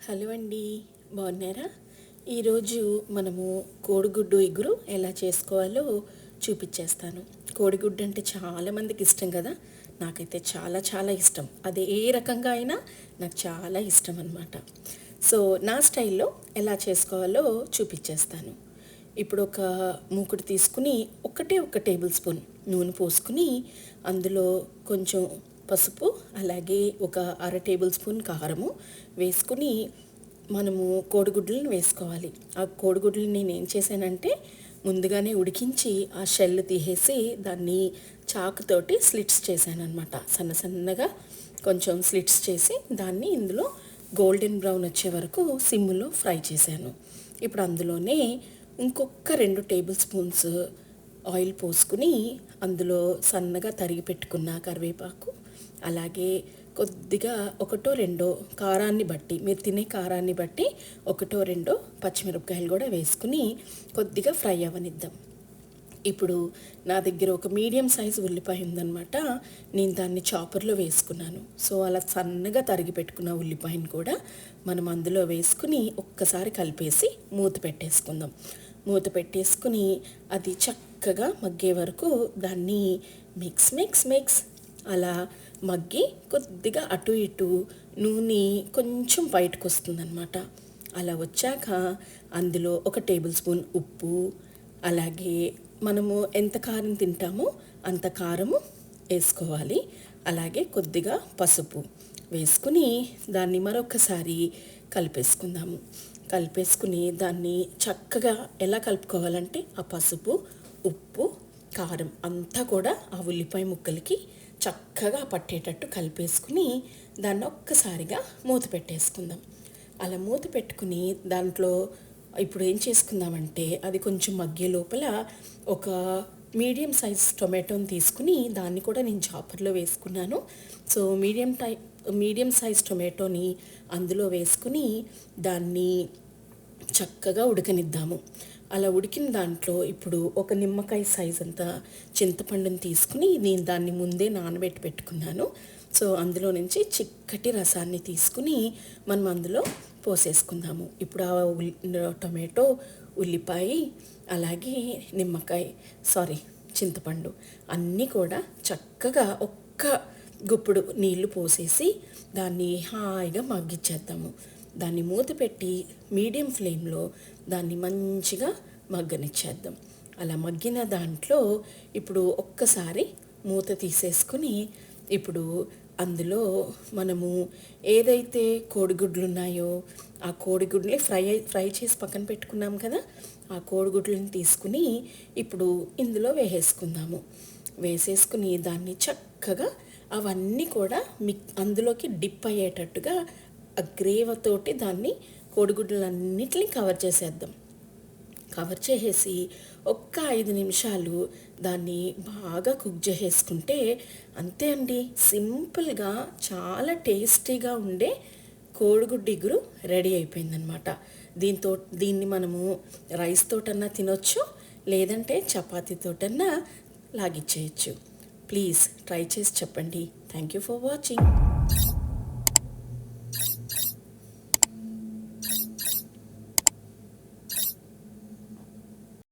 Hello అండి, బాగున్నారా? ఈరోజు మనము కోడిగుడ్డు ఇగురు ఎలా చేసుకోవాలో చూపించేస్తాను. కోడిగుడ్డు అంటే చాలామందికి ఇష్టం కదా. నాకైతే చాలా చాలా ఇష్టం. అది ఏ రకంగా అయినా నాకు చాలా ఇష్టం అన్నమాట. సో నా స్టైల్లో ఎలా చేసుకోవాలో చూపించేస్తాను. ఇప్పుడు ఒక మూకుడు తీసుకుని ఒక టేబుల్ స్పూన్ నూనె పోసుకుని అందులో కొంచెం పసుపు, అలాగే ఒక అర టేబుల్ స్పూన్ కారము వేసుకుని మనము కోడిగుడ్లను వేసుకోవాలి. ఆ కోడిగుడ్లు నేను ఏం చేశానంటే ముందుగానే ఉడికించి ఆ షెల్ తీసేసి దాన్ని చాకుతోటి స్లిట్స్ చేశాను అనమాట. సన్న సన్నగా కొంచెం స్లిట్స్ చేసి దాన్ని ఇందులో గోల్డెన్ బ్రౌన్ వచ్చే వరకు సిమ్లో ఫ్రై చేశాను. ఇప్పుడు అందులోనే ఇంకొక 2 టేబుల్ స్పూన్స్ ఆయిల్ పోసుకుని అందులో సన్నగా తరిగి పెట్టుకున్న కరివేపాకు, అలాగే కొద్దిగా ఒకటో రెండో కారాన్ని బట్టి, మీరు తినే కారాన్ని బట్టి ఒకటో రెండో పచ్చిమిరపకాయలు కూడా వేసుకుని కొద్దిగా ఫ్రై అవ్వనిద్దాం. ఇప్పుడు నా దగ్గర ఒక మీడియం సైజు ఉల్లిపాయ ఉందన్నమాట. నేను దాన్ని చాపర్లో వేసుకున్నాను. సో అలా సన్నగా తరిగి పెట్టుకున్న ఉల్లిపాయను కూడా మనం అందులో వేసుకుని ఒక్కసారి కలిపేసి మూత పెట్టేసుకుందాం. మూత పెట్టేసుకుని అది చక్కగా మగ్గే వరకు దాన్ని మిక్స్ మిక్స్ మిక్స్ అలా మగ్గి కొద్దిగా అటు ఇటు నూనె కొంచెం బయటకు వస్తుందన్నమాట. అలా వచ్చాక అందులో ఒక టేబుల్ స్పూన్ ఉప్పు, అలాగే మనము ఎంత కారం తింటామో అంత కారము వేసుకోవాలి. అలాగే కొద్దిగా పసుపు వేసుకుని దాన్ని మరొకసారి కలిపేసుకుందాము. కలిపేసుకుని దాన్ని చక్కగా ఎలా కలుపుకోవాలంటే ఆ పసుపు, ఉప్పు, కారం అంతా కూడా ఆ ఉల్లిపాయ ముక్కలకి చక్కగా పట్టేటట్టు కలిపేసుకుని దాన్ని ఒక్కసారిగా మూత పెట్టేసుకుందాం. అలా మూత పెట్టుకుని దాంట్లో ఇప్పుడు ఏం చేసుకుందామంటే అది కొంచెం మగ్గే లోపల ఒక మీడియం సైజ్ టొమాటోని తీసుకుని దాన్ని కూడా నేను చాపర్లో వేసుకున్నాను. సో మీడియం సైజ్ టొమాటోని అందులో వేసుకుని దాన్ని చక్కగా ఉడకనిద్దాము. అలా ఉడికిన దాంట్లో ఇప్పుడు ఒక నిమ్మకాయ సైజ్ అంత చింతపండుని తీసుకుని నేను దాన్ని ముందే నానబెట్టి పెట్టుకున్నాను. సో అందులో నుంచి చిక్కటి రసాన్ని తీసుకుని మనం అందులో పోసేసుకుందాము. ఇప్పుడు ఆ టొమాటో, ఉల్లిపాయ, అలాగే చింతపండు అన్నీ కూడా చక్కగా ఒక్క గుప్పుడు నీళ్లు పోసేసి దాన్ని హాయిగా మగ్గిచ్చేద్దాము. దాన్ని మూత పెట్టి మీడియం ఫ్లేమ్లో దాన్ని మంచిగా మగ్గనిచ్చేద్దాం. అలా మగ్గిన దాంట్లో ఇప్పుడు ఒక్కసారి మూత తీసేసుకుని ఇప్పుడు అందులో మనము ఏదైతే కోడిగుడ్లు ఉన్నాయో ఆ కోడిగుడ్లని ఫ్రై చేసి పక్కన పెట్టుకున్నాం కదా, ఆ కోడిగుడ్లను తీసుకుని ఇప్పుడు ఇందులో వేసేసుకుందాము. వేసేసుకుని దాన్ని చక్కగా అవన్నీ కూడా అందులోకి డిప్ అయ్యేటట్టుగా ఆ గ్రేవీతోటి దాన్ని కోడిగుడ్లన్నిటిని కవర్ చేసేద్దాం. కవర్ చేసేసి ఒక్క 5 నిమిషాలు దాన్ని బాగా కుక్ చేసేసుకుంటే అంతే అండి. సింపుల్గా చాలా టేస్టీగా ఉండే కోడిగుడ్డు ఇగురు రెడీ అయిపోయిందనమాట. దీన్ని మనము రైస్ తోటన్నా తినొచ్చు, లేదంటే చపాతీతోటన్నా లాగిచ్చేయచ్చు. ప్లీజ్ ట్రై చేసి చెప్పండి. Thank you for watching.